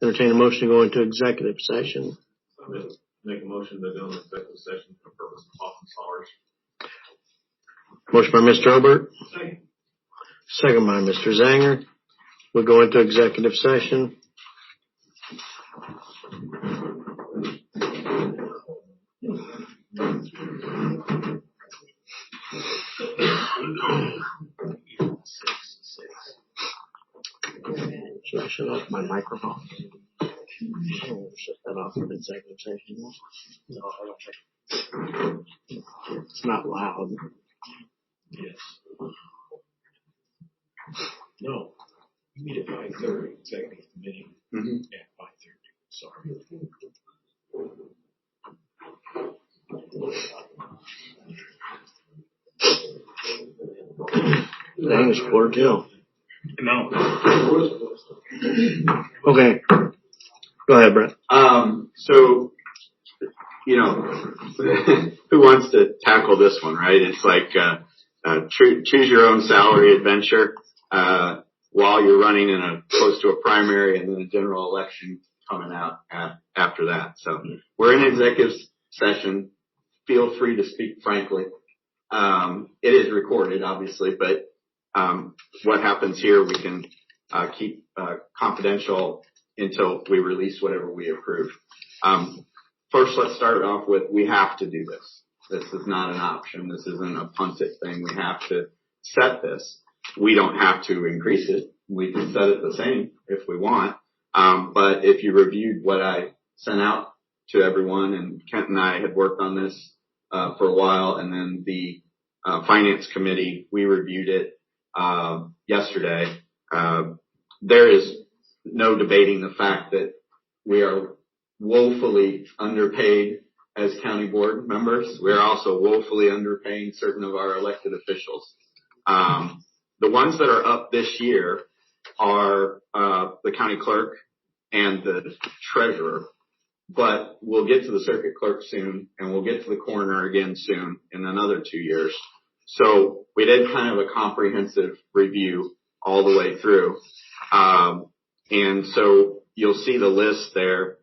Entertain a motion to go into executive session. I'm going to make a motion to go into executive session for the purpose of talking salaries. Motion by Mr. Obert. Second. Second by Mr. Zanger. We'll go into executive session. Should I shut off my microphone? I don't want to shut that off for the executive session. No, I don't think. It's not loud. Yes. No. You meet at 5:30, executive committee. Mm-hmm. At 5:30. Sorry. Dang, it's 4:02. No. Okay. Go ahead, Brett. So, who wants to tackle this one, right? It's like, choose your own salary adventure, while you're running close to a primary and then a general election coming out after that. So we're in executive session. Feel free to speak frankly. It is recorded, obviously, but, what happens here, we can, keep, confidential until we release whatever we approve. First, let's start off with, we have to do this. This is not an option. This isn't a punt it thing. We have to set this. We don't have to increase it. We can set it the same if we want. But if you reviewed what I sent out to everyone, and Kent and I had worked on this, for a while, and then the, finance committee, we reviewed it, yesterday. There is no debating the fact that we are woefully underpaid as county board members. We're also woefully underpaying certain of our elected officials. The ones that are up this year are the county clerk and the treasurer, but we'll get to the circuit clerk soon, and we'll get to the coroner again soon in another 2 years. So we did kind of a comprehensive review all the way through. And so you'll see the list there.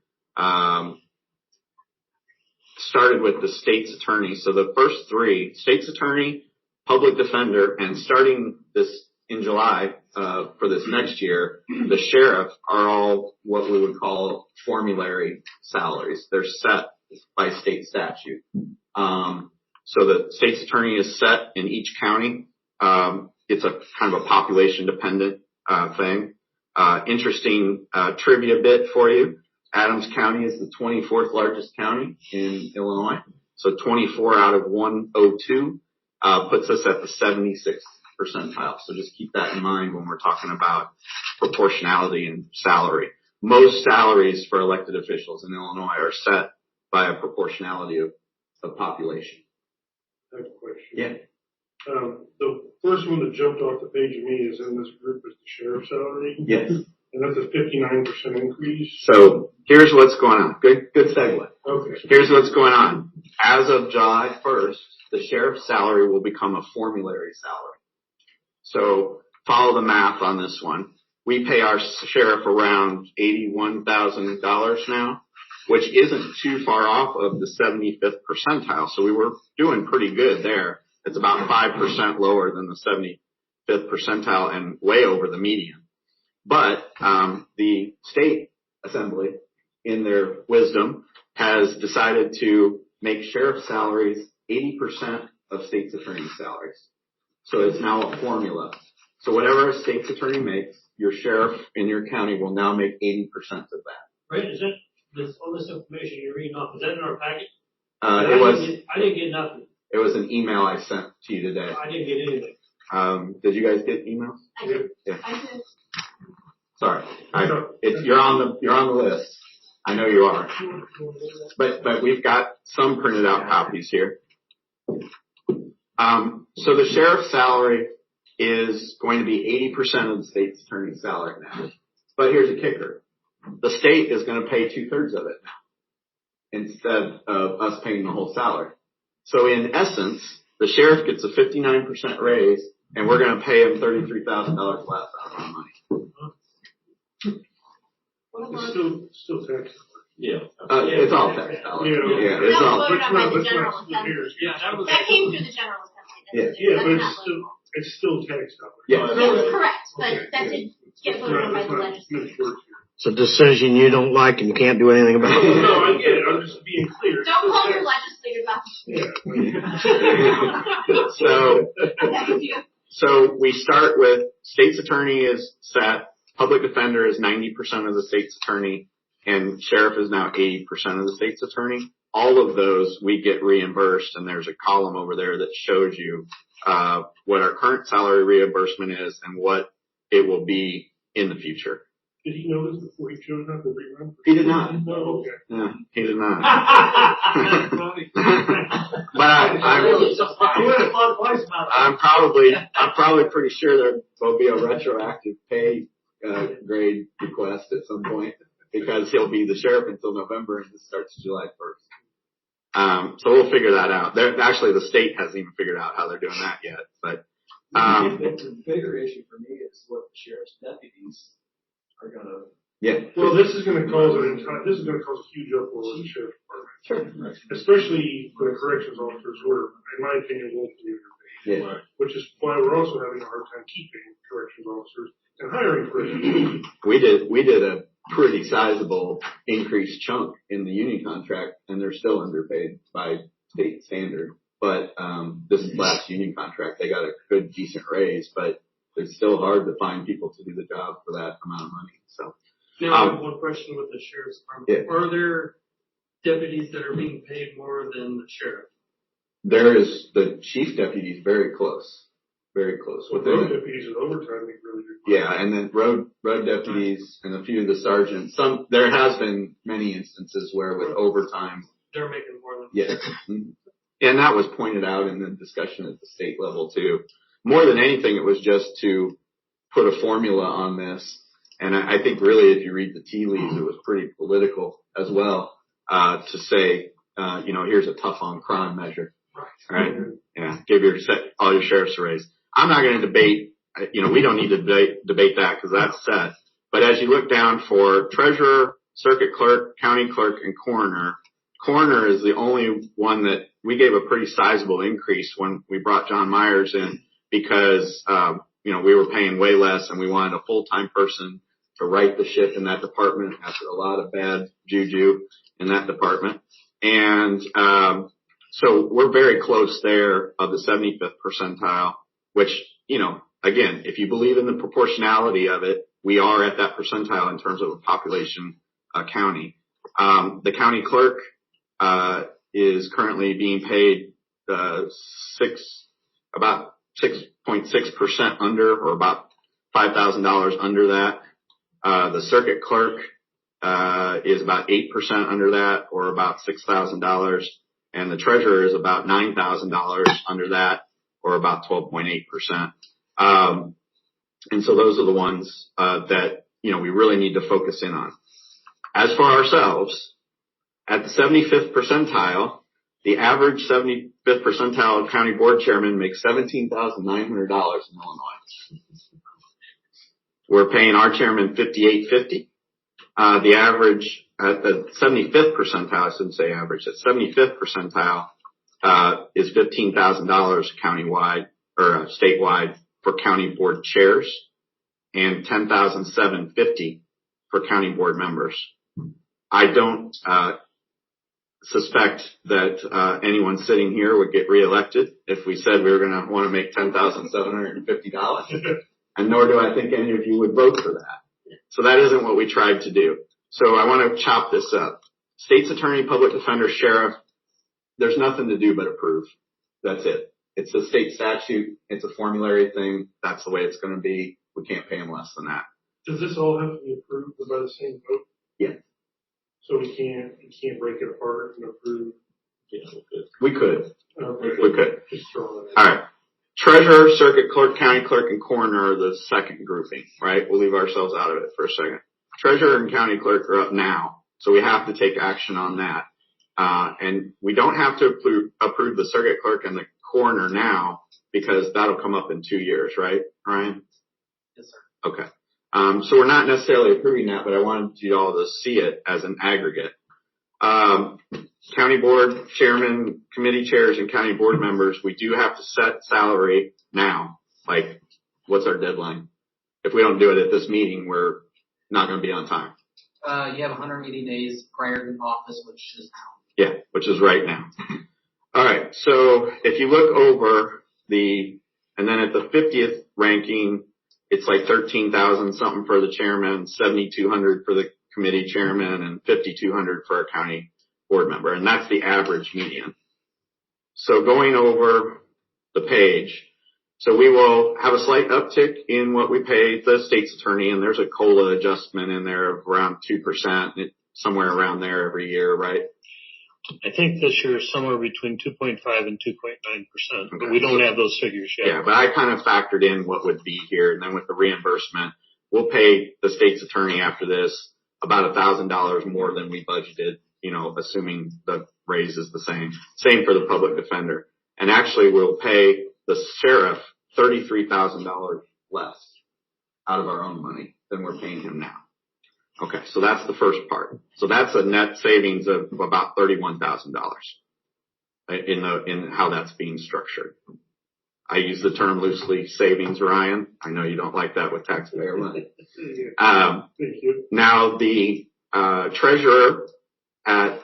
Started with the state's attorney. So the first three, state's attorney, public defender, and starting this in July, for this next year, the sheriff are all what we would call formulary salaries. They're set by state statute. So the state's attorney is set in each county. It's a kind of a population dependent, thing. Interesting, trivia bit for you. Adams County is the 24th largest county in Illinois. So 24 out of 102, puts us at the 76th percentile. So just keep that in mind when we're talking about proportionality and salary. Most salaries for elected officials in Illinois are set by a proportionality of population. I have a question. Yeah. The first one that jumped off the page of me is in this group is the sheriff's salary. Yes. And that's a 59% increase. So here's what's going on. Good segue. Okay. Here's what's going on. As of July 1st, the sheriff's salary will become a formulary salary. So follow the math on this one. We pay our sheriff around $81,000 now, which isn't too far off of the 75th percentile. So we were doing pretty good there. It's about 5% lower than the 75th percentile and way over the median. But the state assembly, in their wisdom, has decided to make sheriff salaries 80% of state's attorney salaries. So it's now a formula. So whatever a state's attorney makes, your sheriff in your county will now make 80% of that. Right? Is that all this information you're reading off? Is that in our packet? I didn't get nothing. It was an email I sent to you today. I didn't get anything. Did you guys get emails? I did. Yeah. I did. Sorry. You're on the list. I know you are. But we've got some printed out copies here. So the sheriff's salary is going to be 80% of the state's attorney's salary now. But here's a kicker. The state is going to pay 2/3 of it now, instead of us paying the whole salary. So in essence, the sheriff gets a 59% raise, and we're going to pay him $33,000 less out of our money. It's still tax. Yeah. It's all tax dollars. Yeah. It's That all. was voted on by the General Let's not Assembly. Yeah, That came through the General Assembly. Yeah. but That's not local. it's still tax dollars. Yeah. Yes, correct, but that did get voted on by the Let's not legislature. mince words here. It's a decision you don't like and you can't do anything about it. No, I get it. I'm just being clear. Don't call your legislator back. Yeah. So we start with state's attorney is set, public defender is 90% of the state's attorney, and sheriff is now 80% of the state's attorney. All of those we get reimbursed, and there's a column over there that shows you what our current salary reimbursement is and what it will be in the future. Did he know this before he chose not to rerun? He did not. No, okay. Yeah, he did not. That's funny. But I'm probably pretty sure there will be a retroactive pay grade request at some point because he'll be the sheriff until November and this starts July 1st. So we'll figure that out. Actually, the state hasn't even figured out how they're doing that yet. But the bigger issue for me is what the sheriff's deputies are going to. Yeah. Well, this is going to cause a huge uproar in the sheriff's department. Sure. Especially for the corrections officers who are, in my opinion, woefully underpaid. Yeah. Which is why we're also having a hard time keeping corrections officers and hiring corrections officers. We did a pretty sizable increased chunk in the union contract, and they're still underpaid by state standard. But this is last union contract. They got a good, decent raise, but it's still hard to find people to do the job for that amount of money. So. Now, I have one question with the sheriff's department. Yeah. Are there deputies that are being paid more than the sheriff? There is the chief deputy is very close. Very close. So road deputies at overtime make really good money. Yeah, and then road deputies and a few of the sergeants. There has been many instances where with overtime. They're making more than. Yes. And that was pointed out in the discussion at the state level too. More than anything, it was just to put a formula on this. And I think really if you read the tea leaves, it was pretty political as well, to say, here's a tough on crime measure. Right? Yeah. Give all your sheriffs a raise. I'm not going to debate, we don't need to debate that because that's set. But as you look down for treasurer, circuit clerk, county clerk, and coroner is the only one that we gave a pretty sizable increase when we brought John Myers in because, we were paying way less and we wanted a full-time person to right the ship in that department after a lot of bad juju in that department. And, so we're very close there of the 75th percentile, which, again, if you believe in the proportionality of it, we are at that percentile in terms of a population county. The county clerk is currently being paid about 6.6% under, or about $5,000 under that. The circuit clerk is about 8% under that, or about $6,000. And the treasurer is about $9,000 under that, or about 12.8%. And so those are the ones that we really need to focus in on. As for ourselves, at the 75th percentile, the average 75th percentile county board chairman makes $17,900 in Illinois. We're paying our chairman $58.50. The average at the 75th percentile, I shouldn't say average, at 75th percentile, is $15,000 countywide or statewide for county board chairs and $10,750 for county board members. I don't, suspect that, anyone sitting here would get reelected if we said we were going to want to make $10,750. And nor do I think any of you would vote for that. So that isn't what we tried to do. So I want to chop this up. State's attorney, public defender, sheriff, there's nothing to do but approve. That's it. It's a state statute. It's a formulary thing. That's the way it's going to be. We can't pay them less than that. Does this all have to be approved by the same vote? Yeah. So we can't break it apart and approve? Yeah, We could. Okay. We could. Just throw it in. All right. Treasurer, circuit clerk, county clerk, and coroner are the second grouping, right? We'll leave ourselves out of it for a second. Treasurer and county clerk are up now, so we have to take action on that. And we don't have to approve the circuit clerk and the coroner now because that'll come up in 2 years, right, Ryan? Yes, sir. Okay. So we're not necessarily approving that, but I wanted you all to see it as an aggregate. County board chairman, committee chairs, and county board members, we do have to set salary now. Like, what's our deadline? If we don't do it at this meeting, we're not going to be on time. You have 180 days prior to office, which is now. Yeah, which is right now. All right. So if you look over and then at the 50th ranking, it's like 13,000 something for the chairman, 7,200 for the committee chairman, and 5,200 for a county board member. And that's the average median. So going over the page, so we will have a slight uptick in what we pay the state's attorney, and there's a COLA adjustment in there of around 2%, somewhere around there every year, right? I think this year is somewhere between 2.5 and 2.9%, but we don't have those figures yet. Yeah, but I kind of factored in what would be here, and then with the reimbursement, we'll pay the state's attorney after this about $1,000 more than we budgeted, assuming the raise is the same. Same for the public defender. And actually, we'll pay the sheriff $33,000 less out of our own money than we're paying him now. Okay, so that's the first part. So that's a net savings of about $31,000 in how that's being structured. I use the term loosely, savings, Ryan. I know you don't like that with taxpayer money. Thank you. Now the treasurer at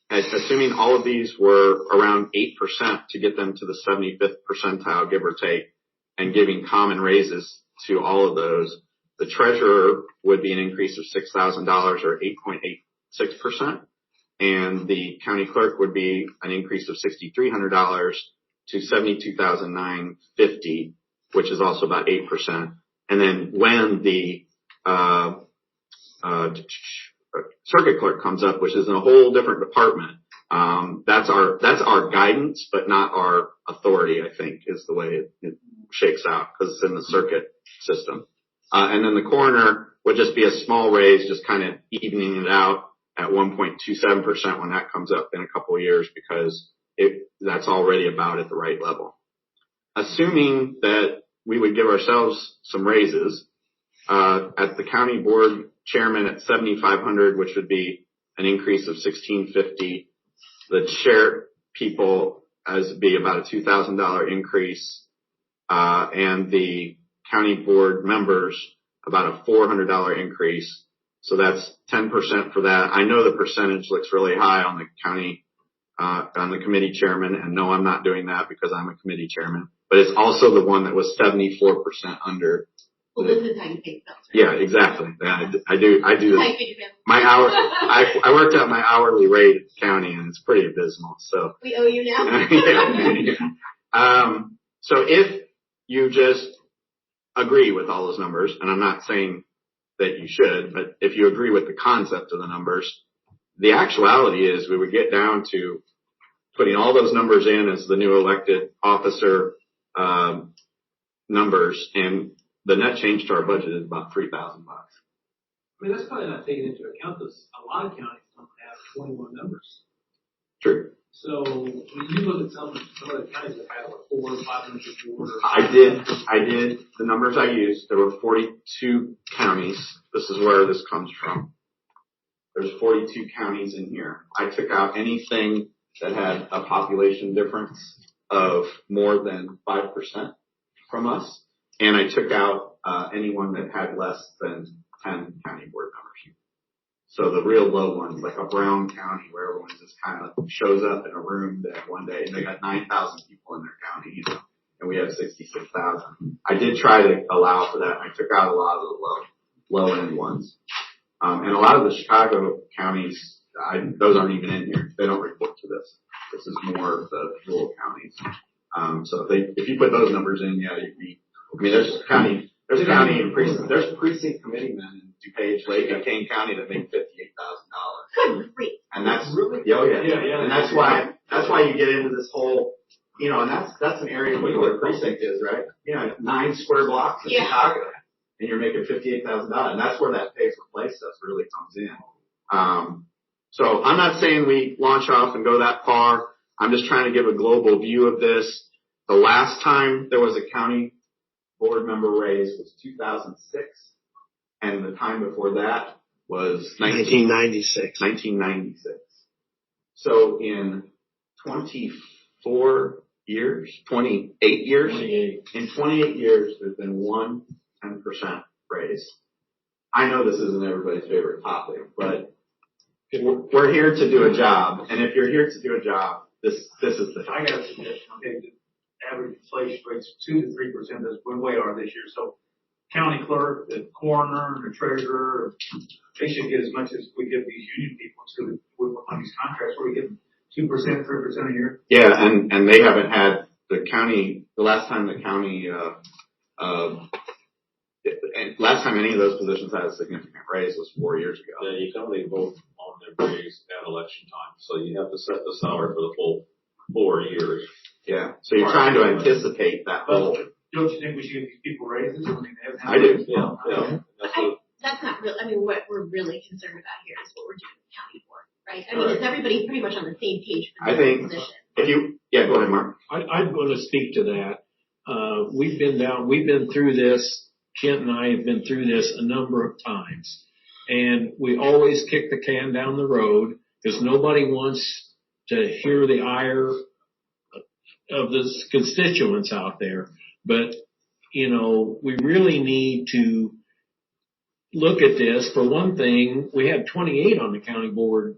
assuming all of these were around 8% to get them to the 75th percentile, give or take, and giving common raises to all of those, the treasurer would be an increase of $6,000 or 8.86%, and the county clerk would be an increase of $6,300 to $72,950, which is also about 8%. And then when the circuit clerk comes up, which is in a whole different department, that's our guidance, but not our authority, I think, is the way it shakes out, because it's in the circuit system. And then the coroner would just be a small raise, just kind of evening it out at 1.27% when that comes up in a couple of years, because that's already about at the right level. Assuming that we would give ourselves some raises, at the county board chairman at $7,500, which would be an increase of $1,650. The chair people as be about a $2,000 increase, and the county board members about a $400 increase. So that's 10% for that. I know the percentage looks really high on the county, on the committee chairman, and no, I'm not doing that because I'm a committee chairman, but it's also the one that was 74% under. Well, this is how you pay bills. Yeah, exactly. I do. How you pay your bills. My hour, I worked out my hourly rate at the county, and it's pretty abysmal. So we owe you now. yeah. So if you just agree with all those numbers, and I'm not saying that you should, but if you agree with the concept of the numbers, the actuality is we would get down to putting all those numbers in as the new elected officer numbers, and the net change to our budget is about $3,000. I mean, that's probably not taken into account because a lot of counties don't have 21 members. True. So when you look at some of the counties that have like 400 or 500 board. I did the numbers I used. There were 42 counties. This is where this comes from. There's 42 counties in here. I took out anything that had a population difference of more than 5% from us, and I took out anyone that had less than 10 county board members. So the real low ones, like a Brown County, where everyone just kind of shows up in a room that one day, and they got 9,000 people in their county, and we have 66,000. I did try to allow for that. I took out a lot of the low end ones. And a lot of the Chicago counties, those aren't even in here. They don't report to this. This is more of the rural counties. So if you put those numbers in, yeah, you'd be, I mean, there's county and precinct, there's precinct committeemen in DuPage, Lake, and Kane County that make $58,000. And that's really, yeah. And that's why you get into this whole, and that's an area where what a precinct is, right? 9 square blocks in Chicago, and you're making $58,000, and that's where that pay for play stuff really comes in. So I'm not saying we launch off and go that far. I'm just trying to give a global view of this. The last time there was a county board member raise was 2006, and the time before that was 1996. 1996. So in 28 years, in 28 years, there's been one 10% raise. I know this isn't everybody's favorite topic, but we're here to do a job, and if you're here to do a job, this is the time. I got a suggestion. Okay, the average inflation rate's 2 to 3%. That's when we are this year. So, county clerk, the coroner, the treasurer, they should get as much as we give these union people. So we work on these contracts where we give them 2%, 3% a year. Yeah, and they haven't had the county. The last time the county, last time any of those positions had a significant raise was 4 years ago. Yeah, you can only vote on their raise at election time, so you have to set the salary for the full 4 years. Yeah, so you're trying to anticipate that whole. Don't you think we should give these people raises? I mean, I do. Yeah. That's not real. I mean, what we're really concerned about here is what we're doing with the county board, right? I mean, is everybody pretty much on the same page for I this think position? go ahead, Mark. I'm going to speak to that. We've been through this. Kent and I have been through this a number of times, and we always kick the can down the road because nobody wants to hear the ire of the constituents out there. But, we really need to look at this. For one thing, we had 28 on the county board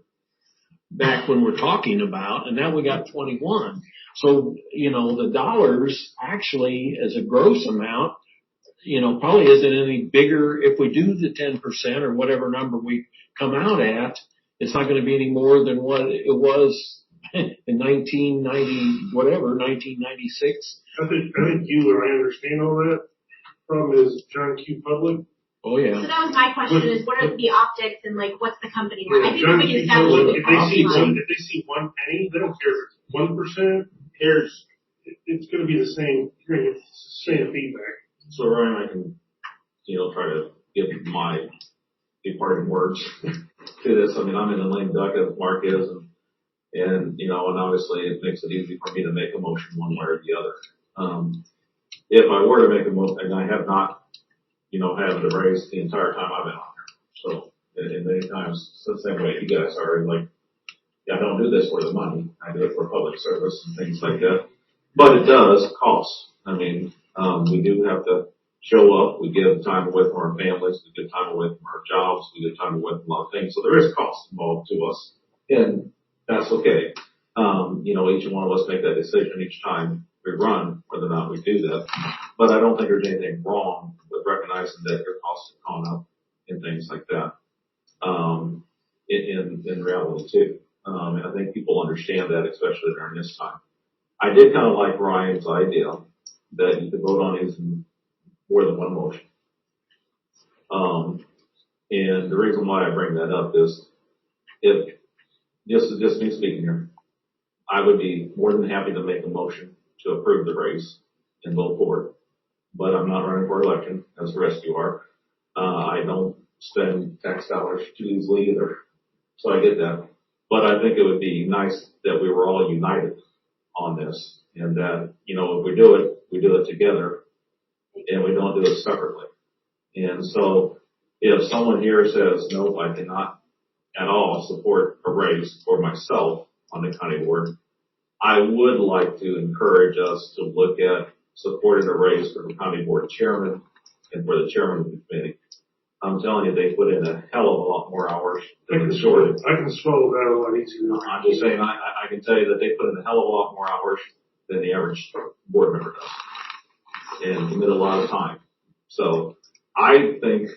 back when we're talking about, and now we got 21. So, the dollars actually as a gross amount, probably isn't any bigger. If we do the 10% or whatever number we come out at, it's not going to be any more than what it was in 1996. I think you and I understand all that. Problem is John Q. Public. Oh yeah. So that was my question: is what are the optics and what's the company? I think John we can Q. establish Public, the if they see policy. if they see one penny, they don't care if it's 1%. It's going to be the same. You're going to get the same feedback. So Ryan, I can, try to give my departing words to this. I mean, I'm in the lame duck as Mark is, and obviously it makes it easy for me to make a motion one way or the other. If I were to make a motion, and I have not, had the raise the entire time I've been on here. So, and many times, it's the same way you guys are, I don't do this for the money. I do it for public service and things like that. But it does cost. I mean, we do have to show up. We give time away from our families. We give time away from our jobs. We give time away from a lot of things. So there is cost involved to us. And that's okay. Each one of us make that decision each time we run, whether or not we do that. But I don't think there's anything wrong with recognizing that your costs have gone up and things like that. In reality too. And I think people understand that, especially during this time. I did kind of like Ryan's idea that you could vote on these in more than one motion. And the reason why I bring that up is if, just me speaking here, I would be more than happy to make a motion to approve the raise and vote for it. But I'm not running for election, as the rest of you are. I don't spend tax dollars too easily either. So I get that. But I think it would be nice that we were all united on this, and that, if we do it together, and we don't do it separately. And so if someone here says, no, I cannot at all support a raise for myself on the county board, I would like to encourage us to look at supporting a raise for the county board chairman and for the chairman of the committee. I'm telling you, they put in a hell of a lot more hours than the majority. I can swallow that a lot easier. I'm just saying, I can tell you that they put in a hell of a lot more hours than the average board member does, and commit a lot of time. So I think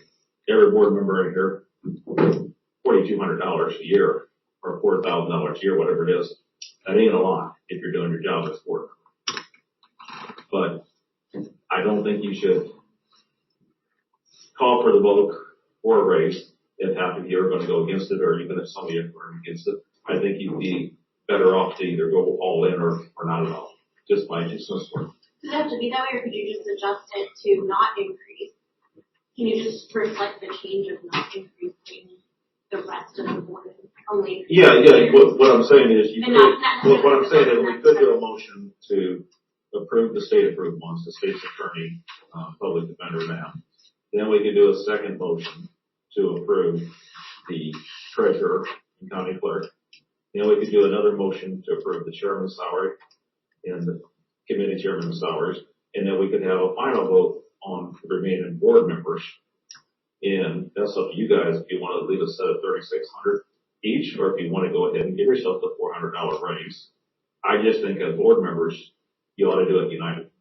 every board member in here, $4,200 a year or $4,000 a year, whatever it is, that ain't a lot if you're doing your job as a board member. But I don't think you should call for the vote for a raise if half of you are going to go against it, or even if some of you are against it. I think you'd be better off to either go all in or not at all. Just my 2 cents worth. Does it have to be that way, or could you just adjust it to not increase? Can you just reflect the change of not increasing the rest of the board only? Yeah. What I'm saying is we could do a motion to approve the state approved ones, the state's attorney, public defender now. Then we could do a second motion to approve the treasurer and county clerk. Then we could do another motion to approve the chairman's salary and the committee chairman's salaries. And then we could have a final vote on the remaining board members. And that's up to you guys if you want to leave a set of $3,600 each, or if you want to go ahead and give yourself the $400 raise. I just think as board members, you ought to do it united.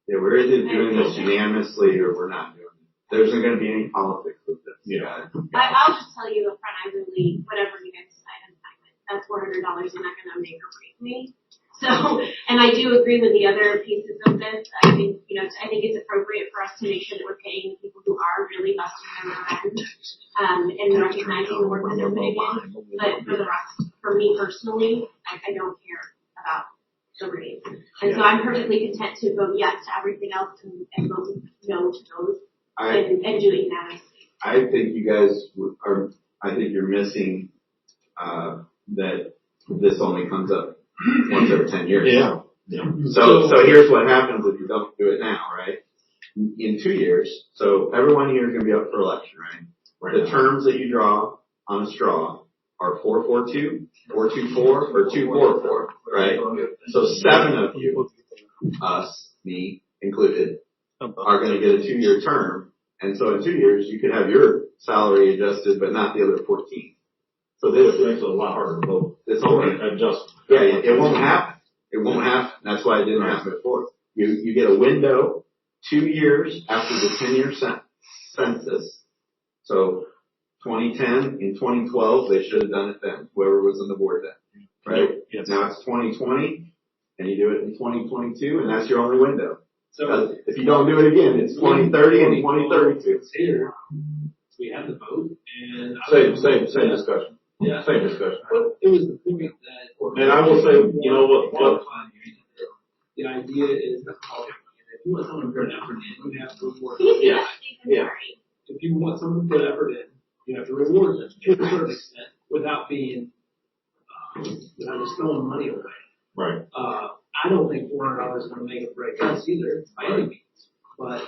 Yeah, we're either doing this unanimously or we're not doing it. There isn't going to be any politics with this. Yeah. I'll just tell you up front, I really, whatever you guys decide, I'm fine with. That $400 is not going to make or break me. So, and I do agree with the other pieces of this. I think, I think it's appropriate for us to make sure that we're paying people who are really busting their end, and recognizing the work that they're putting in. But for the rest, for me personally, I don't care about the raise. And so I'm perfectly content to vote yes to everything else and vote no to those and do it unanimously. I think you guys I think you're missing, that this only comes up once every 10 years. Yeah. So here's what happens if you don't do it now, right? In 2 years, so every 1 year is going to be up for election, right? The terms that you draw on a straw are 442, 424, or 244, right? So 7 of you, us, me included, are going to get a 2-year term. And so in 2 years, you could have your salary adjusted, but not the other 14. So this makes it a lot harder to vote. It's only adjust. Yeah, it won't happen. It won't happen. That's why it didn't happen before. You get a window 2 years after the 10-year census. So 2010 in 2012, they should have done it then. Whoever was on the board then, right? Yes. Now it's 2020, and you do it in 2022, and that's your only window. So if you don't do it again, it's 2030 and 2032. Here, we have the vote, and Same discussion. Yeah. Same discussion. But it was the point that. And I will say, you know what? The idea is that if you want someone to put effort in, you have to reward them. Yeah. If you want someone to put effort in, you have to reward them to a certain extent without being, without just throwing money away. Right. I don't think $400 is going to make or break us either, by any means. But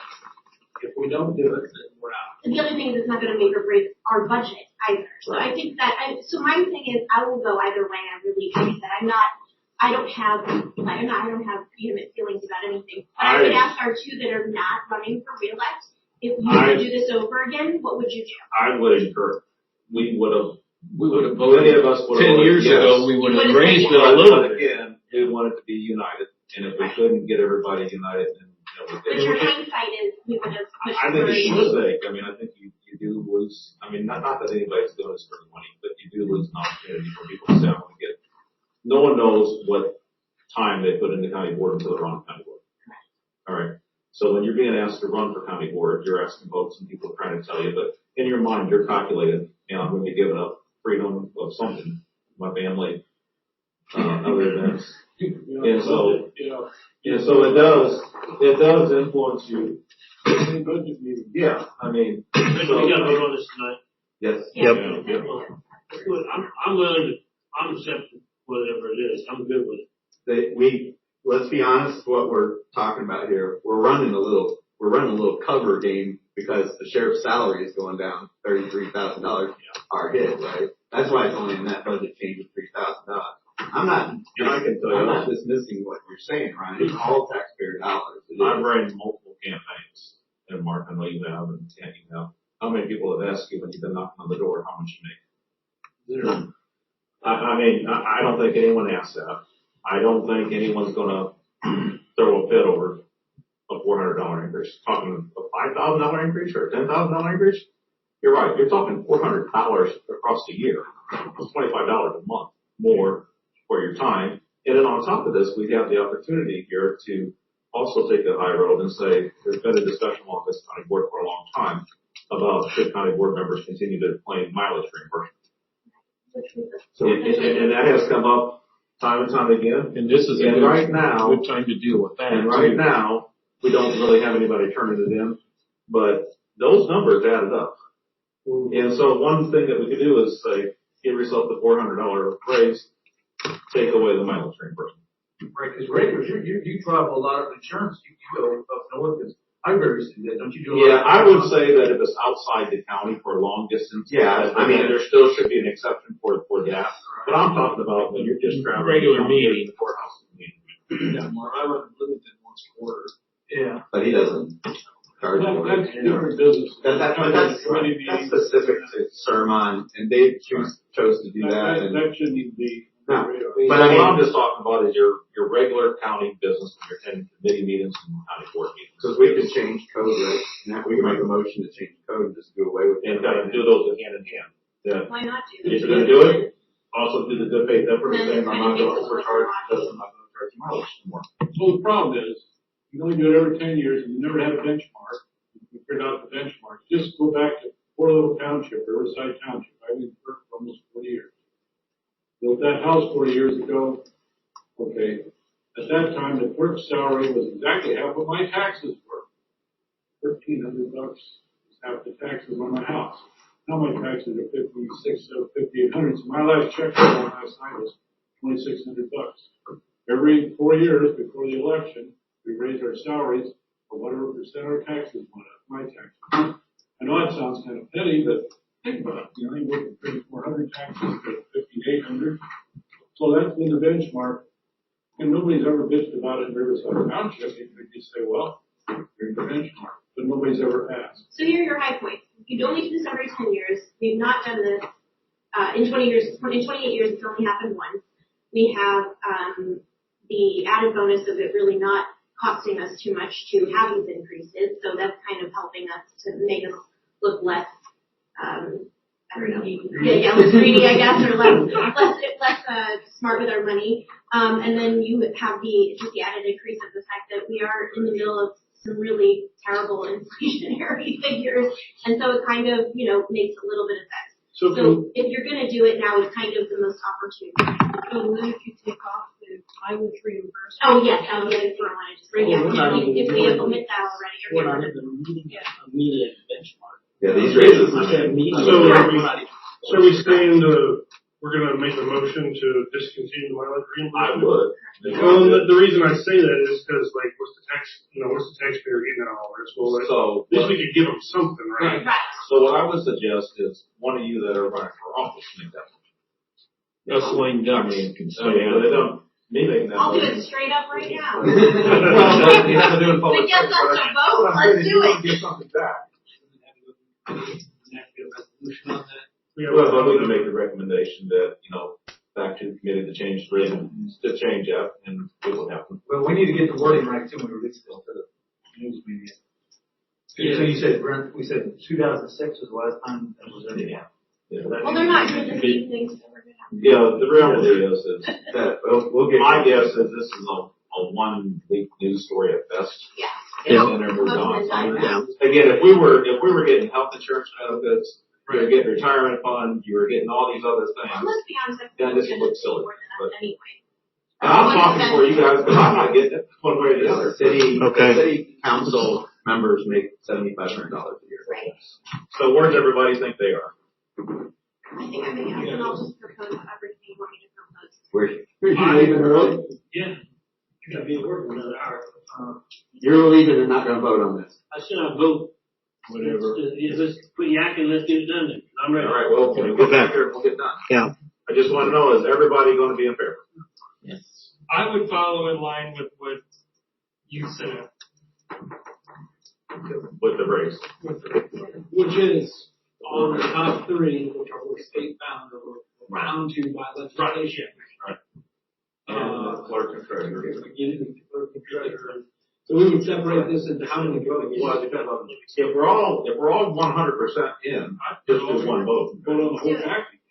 if we don't do it, then we're out. And the other thing is it's not going to make or break our budget either. So I think that, so my thing is I will go either way. I really think that I don't have vehement feelings about anything. But I would ask our two that are not running for reelect, if you could do this over again, what would you do? I would encourage, we would have voted. Many of us would have 10 years ago, we would have raised it a But little bit. again, we wanted to be united. And if we couldn't get everybody united, then But your hindsight is we would have pushed I think for it's your sake. I mean, I think you do lose. I mean, not that anybody's doing this for the money, but you do lose an opportunity for people to say, I want to get. No one knows what time they put in the county board until they're on county board. All right. So when you're being asked to run for county board, you're asking votes and people are trying to tell you, but in your mind, you're calculating, I'm going to be giving up freedom of something, my family, other events. And so it does influence you. Yeah, I mean. We got to vote on this tonight. Yes. Yep. I'm willing to, I'm accepting whatever it is. I'm good with it. Let's be honest, what we're talking about here, we're running a little cover game because the sheriff's salary is going down $33,000 our hit, right? That's why it's only a net budget change of $3,000. I'm not dismissing what you're saying, Ryan. It's all taxpayer dollars. I've ran multiple campaigns, and Mark, I know you have, and Can't you have. How many people have asked you when you've been knocking on the door how much you make? Zero. I mean, I don't think anyone asked that. I don't think anyone's gonna throw a fit over a $400 increase. Talking a $5,000 increase or a $10,000 increase? You're right. You're talking $400 across the year. It's $25 a month more for your time. And then on top of this, we have the opportunity here to also take the high road and say there's been a discussion on this county board for a long time about should county board members continue to claim mileage reimbursement. So, and that has come up time and time again. And this is a right now, good time to deal with that. And right now, we don't really have anybody turning it in, but those numbers added up. And so one thing that we could do is say, give yourself the $400 raise, take away the mileage reimbursement. Right, because regulars, you travel a lot of insurance, you go up north, because I rarely see that, don't you do a lot? Yeah, I would say that if it's outside the county for long distance. Yeah, I mean, there still should be an exception for that. But I'm talking about when you're just traveling. Regular meeting. The courthouse meeting. Yeah, Mark, I run limited once a quarter. Yeah. But he doesn't charge That's more. different business. That's specific to Sermon, and they chose to do that. And, That shouldn't even be. no, But but I what I'm mean, just talking about is your regular county business, when you're attending committee meetings and county board meetings. because we can change code, right? Now we can make a motion to change code and just do away with And it. kind of do those hand in hand. Yeah. Why not do If it? you're gonna do it, also do the good faith effort of saying, I'm not gonna overcharge because I'm not gonna charge you mileage anymore. So the problem is, you only do it every 10 years and you never have a benchmark. You figured out the benchmark. Just go back to Poor Little Township, Riverside Township. I've been there for almost 40 years. Built that house 40 years ago. Okay. At that time, the clerk's salary was exactly half what my taxes were. $1,300 was half the taxes on my house. Now my taxes are $5,800. So my last check last night was $2,600. Every 4 years before the election, we raised our salaries for whatever percent our taxes went up. My taxes. I know that sounds kind of petty, but think about it. You know, you work for 3,400 taxes, but 5,800. So that's been the benchmark. And nobody's ever bitched about it in Riverside Township. You could just say, well, here's the benchmark. But nobody's ever asked. So here are your high points. You only do this every 10 years. We've not done this, in 20 years, in 28 years, it's only happened once. We have, the added bonus of it really not costing us too much to have these increases. So that's kind of helping us to make us look less, I don't know. Yeah, less greedy, I guess, or less smart with our money. And then you have just the added increase of the fact that we are in the middle of some really terrible inflationary figures. And so it kind of, makes a little bit of sense. So if you're going to do it now, it's kind of the most opportune time. So then if you take off the mileage reimbursement. Oh, yes, I wanted to just bring up. If we implement that already, or We're not get rid of even meeting benchmark. Yeah, these raises. So are we saying we're gonna make a motion to discontinue the mileage reimbursement? I would. Well, the reason I say that is because, like, what's the taxpayer getting out of all this? Well, So, at least we could give them something, right? Right. so what I would suggest is one of you that are running for office make that. Us lame ducks can I mean, they don't, me making that. I'll do motion. it straight up right now. Well, you have to do it in public. But yes, safety, let's but vote. Let's do it. Get something back. Resolution on that. Well, but we can make the recommendation that, back to the committee to change the reason, to change that, and it will happen. Well, we need to get the wording right too when we release it to the news media. So you said, Brent, we said 2006 was the last time that was in. Yeah. Well, they're not doing the same things, so we're going to have to. Yeah, the reality is That we'll get. my guess is this is a 1 week news story at best. Yeah. And then moved on. Yeah. Again, if we were getting health insurance benefits, you were getting retirement fund, you were getting all these other things. Well, let's be honest, that's Then this going would to look silly. more than us anyway. And I'm talking for you guys, but I'm not getting it one way or the other. City council members make $7,500 a year. Right. So where does everybody think they are? I think I'm going to and I'll just propose everything you want me to propose. Where's you leaving early? Yeah. I gotta be at work in another hour. You're leaving and not gonna vote on this. I should not vote. Whatever. Let's quit yakking, let's get it done then. I'm ready. All right, well, when we get back here, we'll get done. Yeah. I just want to know, is everybody going to be in favor? Yes. I would follow in line with what you said. With the race. Which is on the top three, which are state bound or bound to by legislation. Right. And clerk and treasurer. Beginning with the clerk and treasurer. So we would separate this into how many votes? Well, it depends on, if we're all 100% in, just do one vote. Vote on the whole package.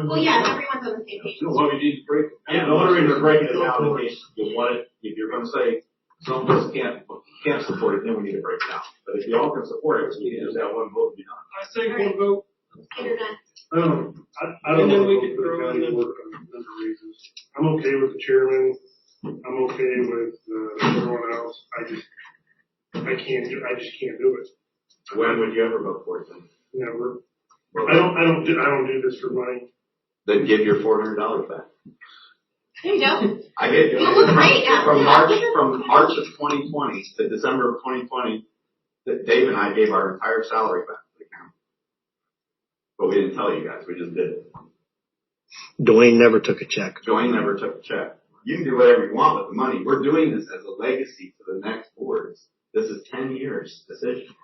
Well, yeah, everyone's on the same page. Why we need to break it down. Yeah, the only reason we're breaking it down in case you want it, if you're going to say some of us can't support it, then we need to break it down. But if you all can support it, we can just have one vote to be done. I say one vote. Get her done. I don't know. We can throw in the work on raises. I'm okay with the chairman. I'm okay with everyone else. I just can't do it. When would you ever vote for it then? Never. I don't do this for money. Then give your $400 back. There you go. I get You look great after from that. March of 2020 to December of 2020, that Dave and I gave our entire salary back to the county. But we didn't tell you guys. We just did it. Dwayne never took a check. Dwayne never took a check. You can do whatever you want with the money. We're doing this as a legacy to the next boards. This is 10 years decision.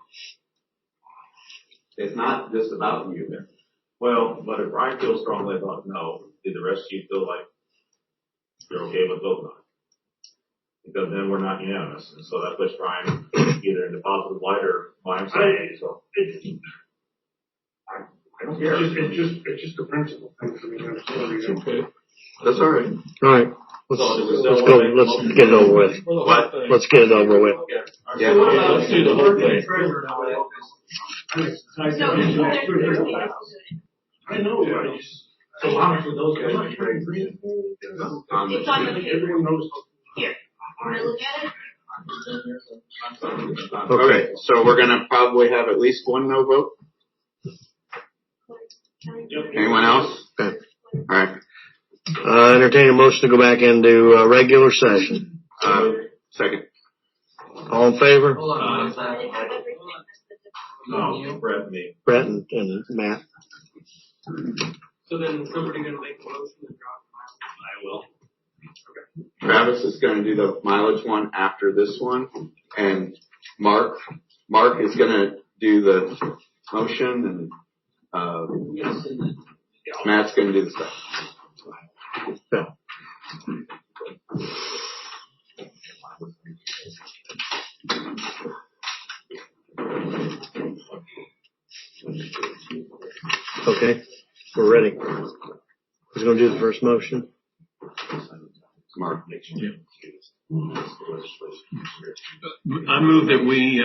It's not just about you. Well, but if Brian feels strongly about no, do the rest of you feel like you're okay with voting on it? Because then we're not unanimous, and so that puts Brian either in the positive light or my side. So I don't care. It's just a principle thing for me. Okay. That's all right. All right. Let's go. Let's get it over with. What? Let's get it over with. Yeah. Let's do the whole thing. I know, So how much would those guys? It's on the paper. Everyone knows. Here. Want to look at it? Okay, so we're gonna probably have at least one no vote. Anyone else? Okay. All right. Entertain a motion to go back into regular session. Second. All in favor? Hold on, No, Brett and me. Brett and Matt. So then somebody gonna make a motion and drop? I will. Travis is gonna do the mileage one after this one, and Mark is gonna do the motion, and Matt's gonna do the stuff. Yeah. Okay, we're ready. Who's going to do the first motion? Mark. I move that we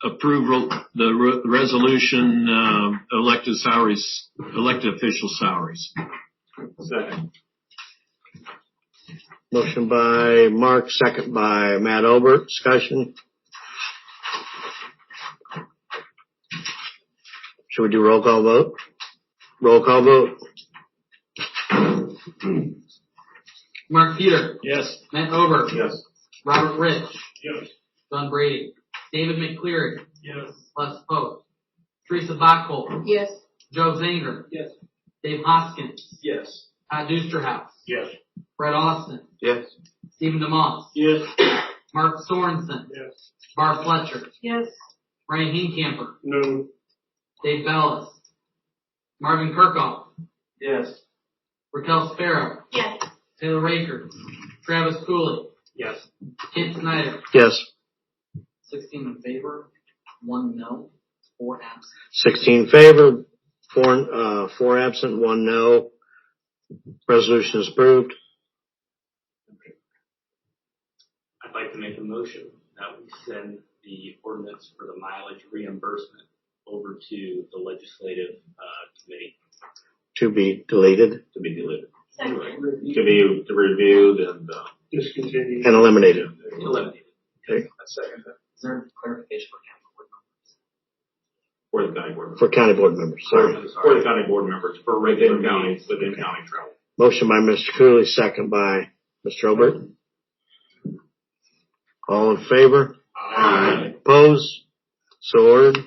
approve the resolution elected official salaries. Second. Motion by Mark, second by Matt Obert. Discussion. Should we do roll call vote? Roll call vote. Mark Peter. Yes. Matt Obert. Yes. Robert Rich. Yes. John Brady. David McCleary. Yes. Les Post. Teresa Bachholz. Yes. Joe Zanger. Yes. Dave Hoskins. Yes. Todd Dusterhouse. Yes. Brett Austin. Yes. Stephen DeMoss. Yes. Mark Sorensen. Yes. Barb Fletcher. Yes. Ryan Hinkamper. No. Dave Bellis. Marvin Kirkhoff. Yes. Raquel Sparrow. Yes. Taylor Raker. Travis Cooley. Yes. Kent Snyder. Yes. 16 in favor, 1 no, 4 absent. 16 in favor, 4 absent, 1 no. Resolution is approved. I'd like to make a motion that we send the ordinance for the mileage reimbursement over to the legislative committee. To be deleted. To be deleted. Second. To be reviewed and Discontinued. And eliminated. Eliminated. Okay. Second. Is there clarification for county board members? for the county board members. For county board members. Sorry. For the county board members, for regular counties within county travel. Motion by Mr. Cooley, second by Mr. Obert. All in favor? Aye. Opposed? So ordered.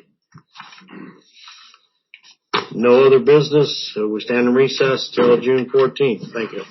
No other business, so we stand in recess till June 14th. Thank you.